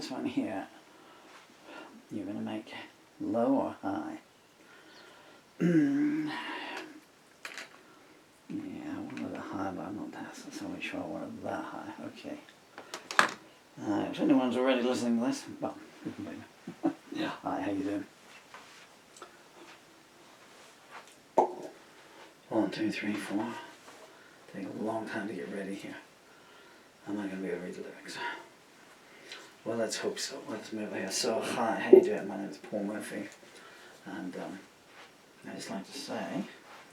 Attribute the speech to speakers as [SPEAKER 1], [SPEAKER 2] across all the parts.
[SPEAKER 1] this one here, you're going to make low or high. Yeah, I wanted a high, but I'm not necessarily sure I wanted that high. Okay. If anyone's already listening to this, well, you can blame me. Yeah. Hi, how you doing? 1, 2, 3, 4. Take a long time to get ready here. I'm not going to be able to read the lyrics. Well, let's hope so. Let's move here. So, hi, how you doing? My name is Paul Murphy. And I just like to say,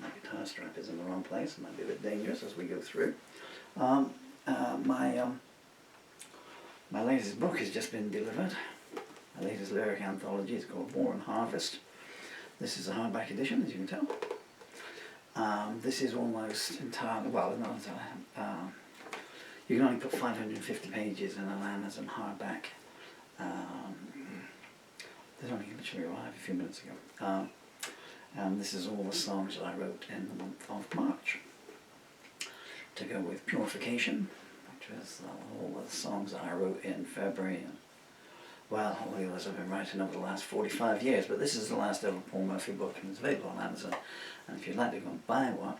[SPEAKER 1] my guitar strap is in the wrong place. It might be a bit dangerous as we go through. My latest book has just been delivered. My latest lyric anthology is called War and Harvest. This is a hardback edition, as you can tell. This is almost entirely, well, not entirely. You can only put 550 pages in an Amazon hardback. This only literally arrived a few minutes ago. And this is all the songs that I wrote in the month of March. To go with Purification, which was all the songs that I wrote in February. And, well, all the others I've been writing over the last 45 years, but this is the last ever Paul Murphy book, and it's available on Amazon. And if you'd like to go and buy one,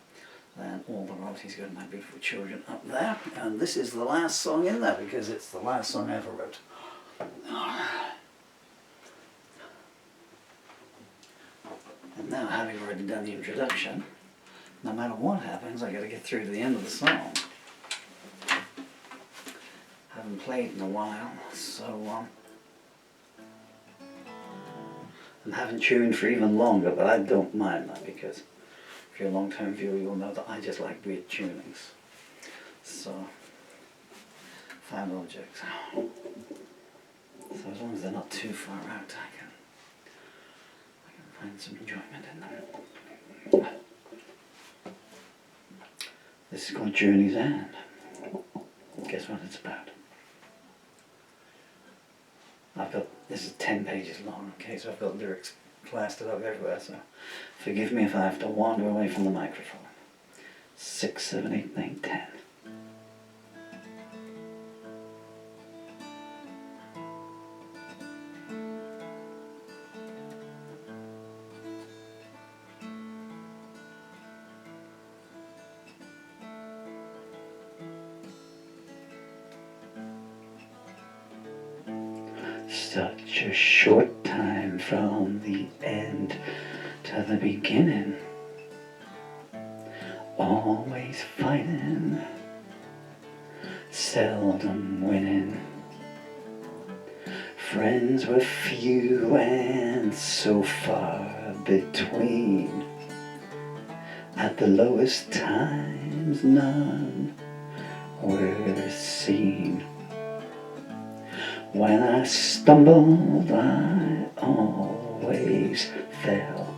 [SPEAKER 1] then all the royalties go to my beautiful children up there. And this is the last song in there, because it's the last song I ever wrote. And now, having already done the introduction, no matter what happens, I got to get through to the end of the song. Haven't played in a while, so and haven't tuned for even longer, but I don't mind that, because if you're a long-term viewer, you'll know that I just like weird tunings. So, found objects. So as long as they're not too far out, I can find some enjoyment in them. This is called Journey's End. Guess what it's about? This is 10 pages long, okay, so I've got lyrics plastered up everywhere, so forgive me if I have to wander away from the microphone. 6, 7, 8, 9, 10. Such a short time from the end to the beginning. Always fighting, seldom winning. Friends were few and so far between. At the lowest times none were seen. When I stumbled, I always fell.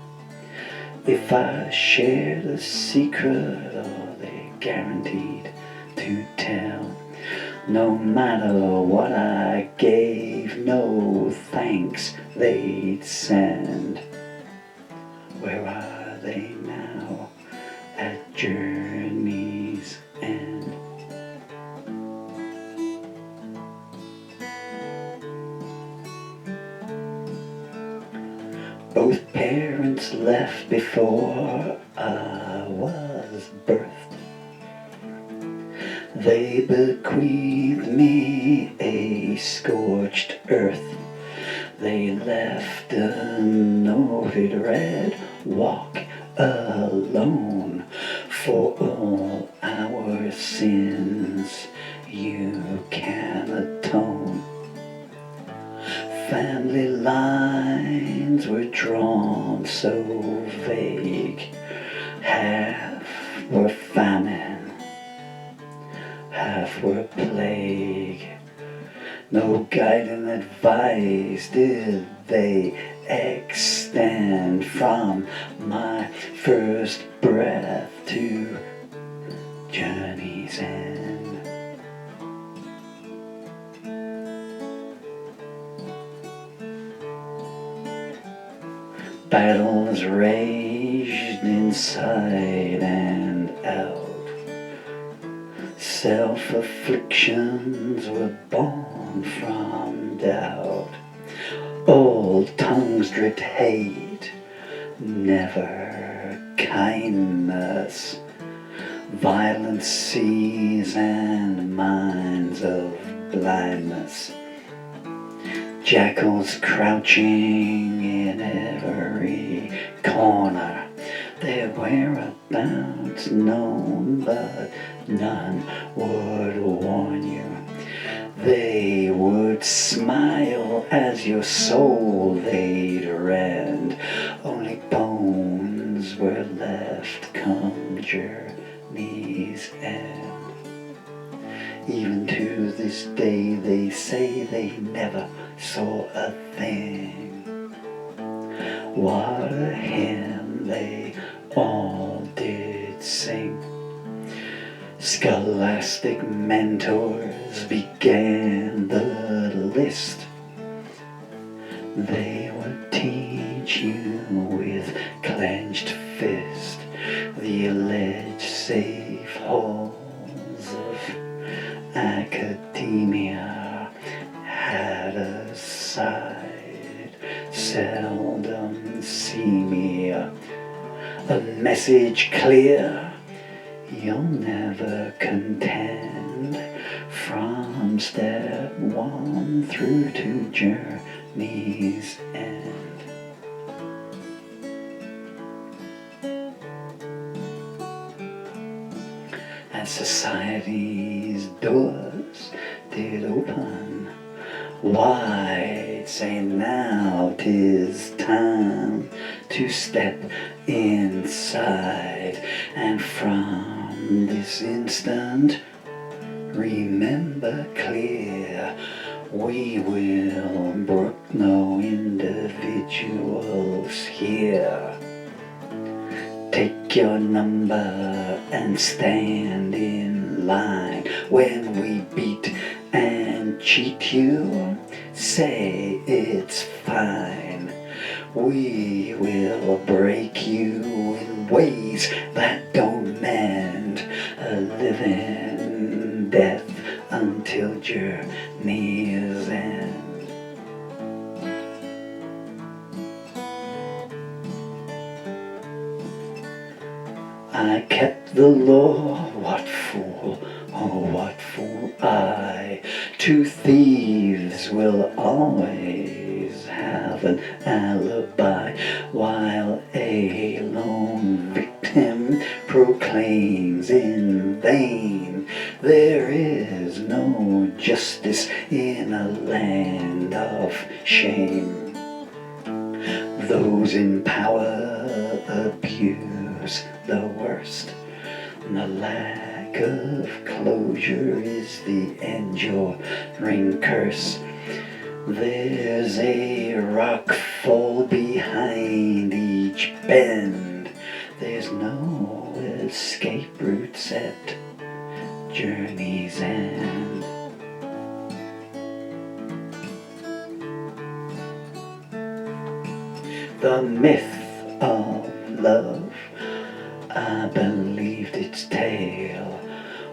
[SPEAKER 1] If I shared a secret, oh, they guaranteed to tell. No matter what I gave, no thanks they'd send. Where are they now at journey's end? Both parents left before I was birthed. They bequeathed me a scorched earth. They left a noted red, walk alone. For all our sins you can atone. Family lines were drawn so vague. Half were famine, half were plague. No guiding advice did they extend. From my first breath to journey's end. Battles raged inside and out. Self-afflictions were born from doubt. Old tongues dripped hate, never kindness. Violent seas and minds of blindness. Jackals crouching in every corner. Their whereabouts known, but none would warn you. They would smile as your soul they'd rend. Only bones were left come journey's end. Even to this day they say they never saw a thing. What a hymn they all did sing. Scholastic mentors began the list. They would teach you with clenched fist the alleged safe halls of academia had a side seldom see me. A message clear, you'll never contend from step one through to journey's end. As society's doors did open wide, say now 'tis time to step inside, and from this instant remember clear, we will brook no individuals here. Take your number and stand in line. When we beat and cheat you, say it's fine. We will break you in ways that don't mend. A living death until journey's end. I kept the law, what fool, oh what fool I. Two thieves will always have an alibi, while a lone victim proclaims in vain. There is no justice in a land of shame. Those in power abuse the worst. The lack of closure is the enduring curse. There's a rock fall behind each bend. There's no escape routes at journey's end. The myth of love, I believed its tale.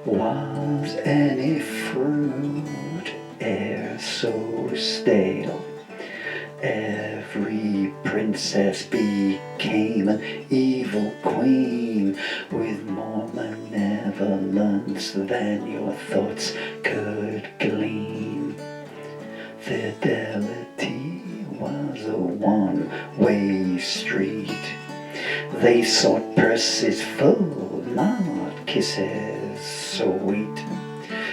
[SPEAKER 1] Was any fruit e'er so stale? Every princess became an evil queen, with more malevolence than your thoughts could glean. Fidelity was a one-way street. They sought purses full, not kisses sweet.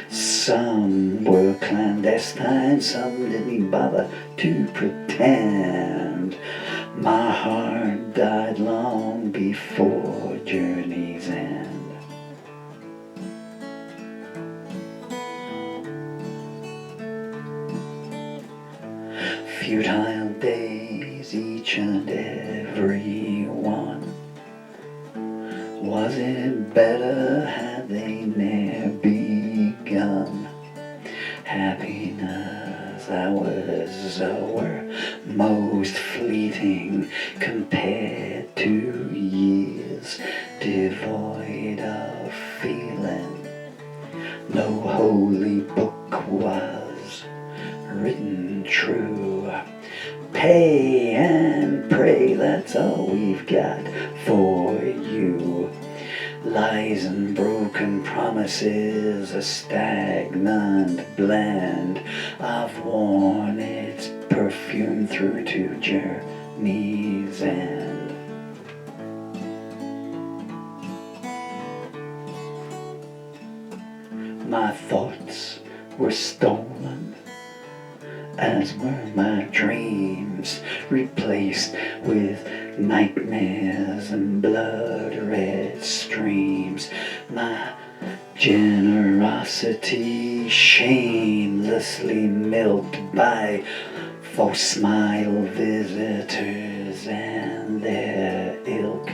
[SPEAKER 1] Some were clandestine, some didn't bother to pretend. My heart died long before journey's end. Futile days, each and every one. Was it better had they ne'er begun? Happiness hours were most fleeting compared to years devoid of feeling. no holy book was written true. Pay and pray, that's all we've got for you. Lies and broken promises, a stagnant blend. I've worn its perfume through to journey's end. My thoughts were stolen, as were my dreams, replaced with nightmares and blood-red streams. My generosity shamelessly milked by false smile visitors and their ilk.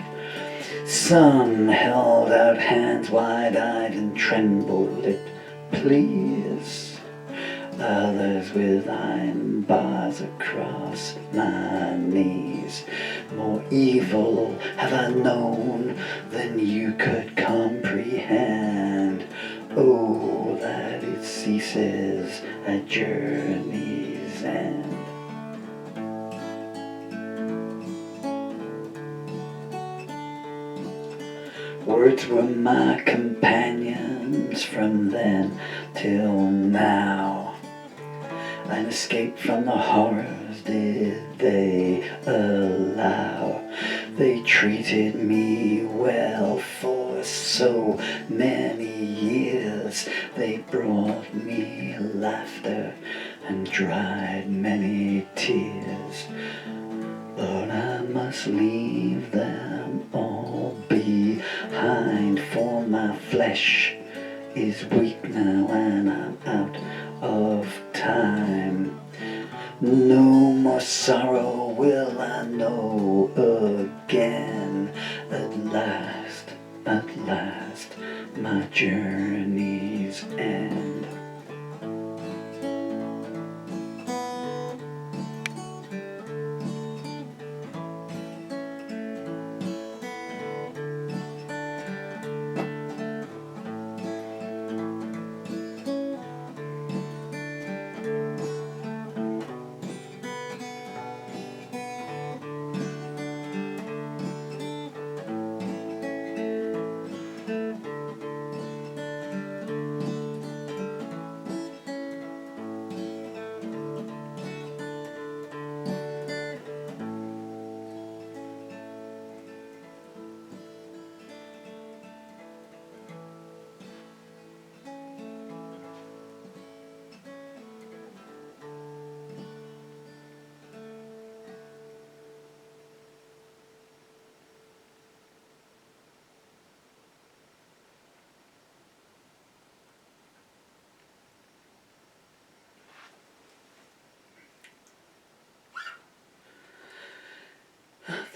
[SPEAKER 1] Some held out hands wide-eyed and tremble-lipped, please. Others with iron bars across my knees. More evil have I known than you could comprehend. Oh, that it ceases at journey's end. Words were my companions from then till now. An escape from the horrors did they allow. They treated me well for so many years. They brought me laughter and dried many tears. But I must leave them all behind, for my flesh is weak now and I'm out of time. No more sorrow will I know again. At last, my journey's end.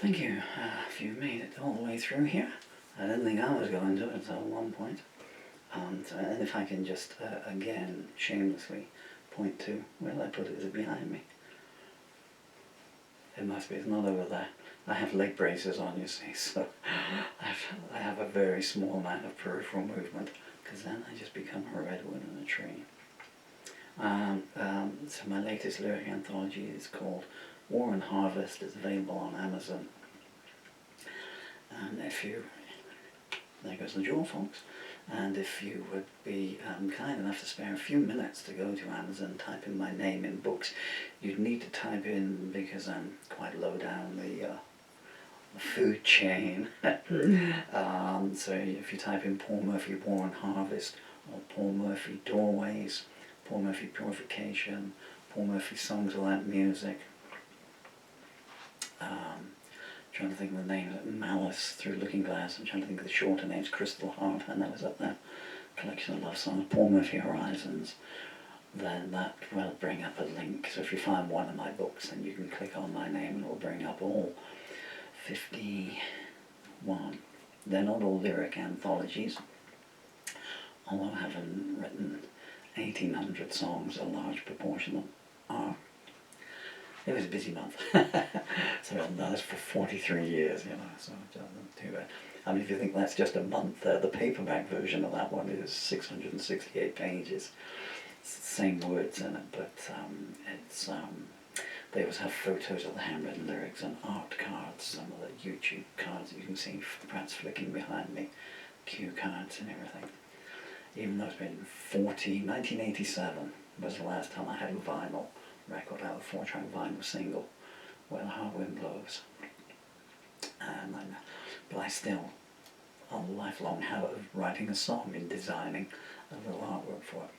[SPEAKER 1] Thank you if you made it all the way through here. I didn't think I was going to at one point. And if I can just again shamelessly point to where I put it, is it behind me? It must be, it's not over there. I have leg braces on, you see, so I have a very small amount of peripheral movement, because then I just become a redwood in a tree. So my latest lyric anthology is called War and Harvest. It's available on Amazon. And if you, there goes the jewel, folks. And if you would be kind enough to spare a few minutes to go to Amazon, type in my name in books. You'd need to type in, because I'm quite low down the food chain. So if you type in Paul Murphy War and Harvest, or Paul Murphy Doorways, Paul Murphy Purification, Paul Murphy Songs Without Music, trying to think of the names, Malice, Through Looking Glass. I'm trying to think of the shorter names, Crystal Heart, and that was up there. Collection of love songs, Paul Murphy Horizons. Then that will bring up a link. So if you find one of my books, then you can click on my name and it will bring up all 51. They're not all lyric anthologies, although having written 1,800 songs, a large proportion of them are. It was a busy month. So I've done this for 43 years, you know, so it doesn't too bad. I mean, if you think that's just a month, the paperback version of that one is 668 pages. It's the same words in it, but they always have photos of the handwritten lyrics and art cards, some of the YouTube cards that you can see perhaps flicking behind me, cue cards and everything. Even though it's been 1987 was the last time I had a vinyl record out, a 4-track vinyl single, Where the Hard Wind Blows. But I still, a lifelong habit of writing a song and designing a little artwork for it.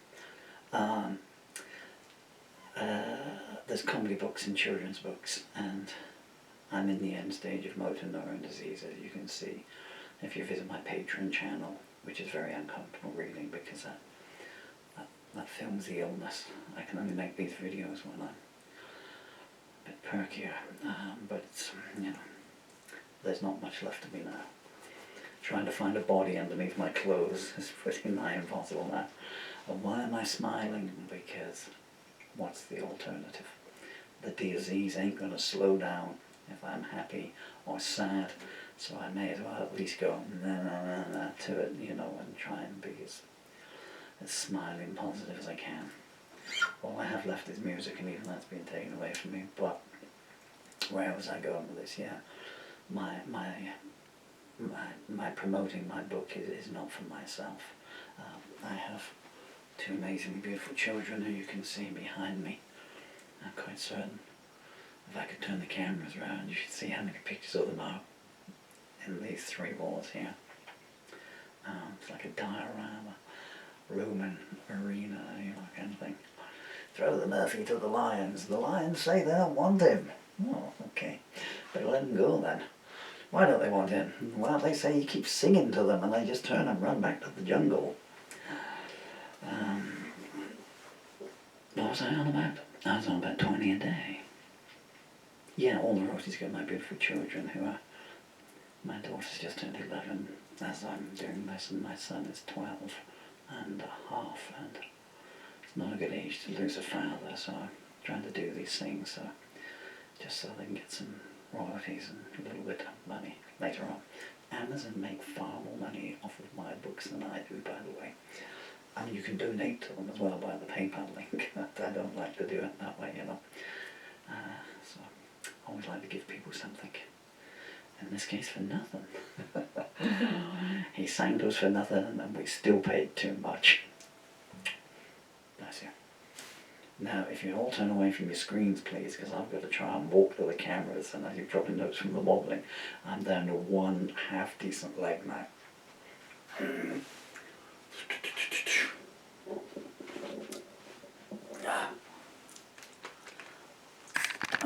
[SPEAKER 1] There's comedy books and children's books, and I'm in the end stage of motor neuron disease, as you can see if you visit my Patreon channel, which is very uncomfortable reading because that films the illness. I can only make these videos when I'm a bit perkier, but it's, you know, there's not much left of me now. Trying to find a body underneath my clothes is pretty nigh impossible now. And why am I smiling? Because what's the alternative? The disease ain't going to slow down if I'm happy or sad, so I may as well at least go na to it, you know, and try and be as smiling positive as I can. All I have left is music, and even that's been taken away from me. But where was I going with this? Yeah, my promoting my book is not for myself. I have 2 amazingly beautiful children who you can see behind me. I'm quite certain if I could turn the cameras around, you should see how many pictures of them are in these 3 walls here. It's like a diorama, Roman arena, you know, kind of thing. Throw the Murphy to the lions. The lions say they don't want him. Oh, okay. Better let him go then. Why don't they want him? Well, they say he keeps singing to them and they just turn and run back to the jungle. What was I on about? I was on about 20 a day. Yeah, all the royalties go to my beautiful children who are... My daughter's just turned 11 as I'm doing this, and my son is 12 and a half, and it's not a good age to lose a father, so I'm trying to do these things so just so they can get some royalties and a little bit of money later on. Amazon make far more money off of my books than I do, by the way. And you can donate to them as well by the PayPal link. I don't like to do it that way, you know. So I always like to give people something. In this case, for nothing. He sang to us for nothing, and then we still paid too much. Bless you. Now, if you all turn away from your screens, please, because I've got to try and walk to the cameras, and as you probably noticed from the wobbling, I'm down to 1 half decent leg now.